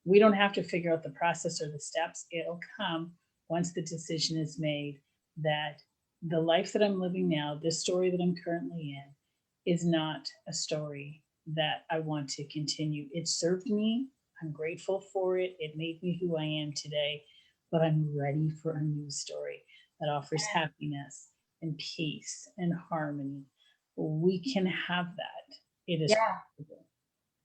We don't have to figure out the process or the steps. It'll come once the decision is made that the life that I'm living now, this story that I'm currently in, is not a story that I want to continue. It served me. I'm grateful for it. It made me who I am today, but I'm ready for a new story that offers happiness and peace and harmony. We can have that. It is Yeah, possible.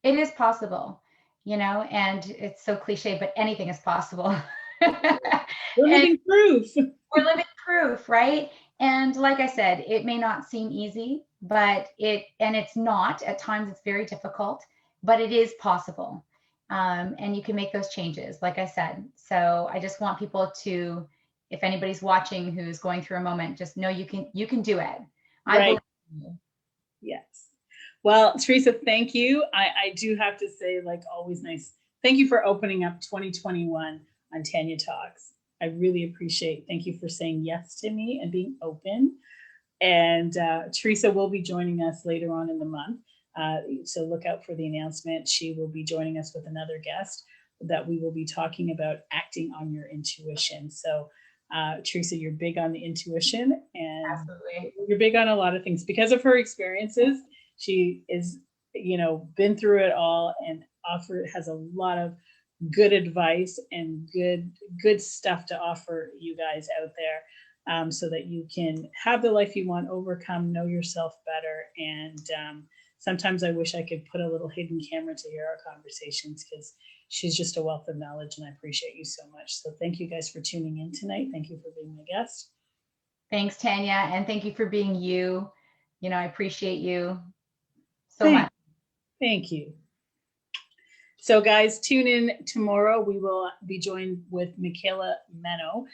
it is possible, and it's so cliche, but anything is possible. We're And living proof. we're living proof, right? And like I said, it may not seem easy, but it's not. At times, it's very difficult, but it is possible. And you can make those changes, like I said. So I just want people to, if anybody's watching who's going through a moment, just know you can do it. I Right. believe in you. Yes. Well, Teresa, thank you. I do have to say, like always, nice. Thank you for opening up 2021 on Tanya Talks. I really appreciate. Thank you for saying yes to me and being open. And Teresa will be joining us later on in the month. So look out for the announcement. She will be joining us with another guest that we will be talking about acting on your intuition. So, Teresa, you're big on the intuition, and Absolutely. you're big on a lot of things because of her experiences. She is, been through it all and has a lot of good advice and good stuff to offer you guys out there, so that you can have the life you want, overcome, know yourself better. And sometimes I wish I could put a little hidden camera to hear our conversations, because she's just a wealth of knowledge, and I appreciate you so much. So thank you guys for tuning in tonight. Thank you for being my guest. Thanks, Tanya, and thank you for being you. I appreciate you so Thank, much. thank you. So, guys, tune in tomorrow. We will be joined with Michaela Meno.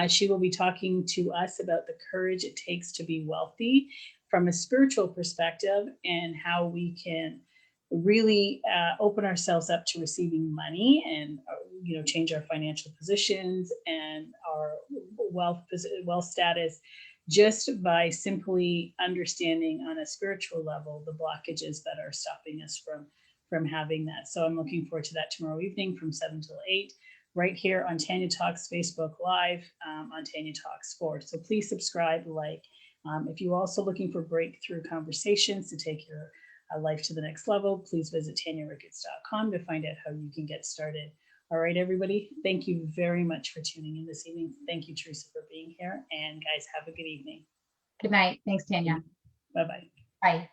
She will be talking to us about the courage it takes to be wealthy from a spiritual perspective, and how we can really open ourselves up to receiving money, and change our financial positions and our wealth status, just by simply understanding on a spiritual level the blockages that are stopping us from having that. So I'm looking forward to that tomorrow evening from 7 till 8, right here on Tanya Talks Facebook Live, on Tanya Talks Sports. So please subscribe, like. If you're also looking for breakthrough conversations to take your life to the next level, please visit tanyaricketts.com to find out how you can get started. All right, everybody. Thank you very much for tuning in this evening. Thank you, Teresa, for being here. And guys, have a good evening. Good night. Thanks, Tanya. Bye bye. Bye.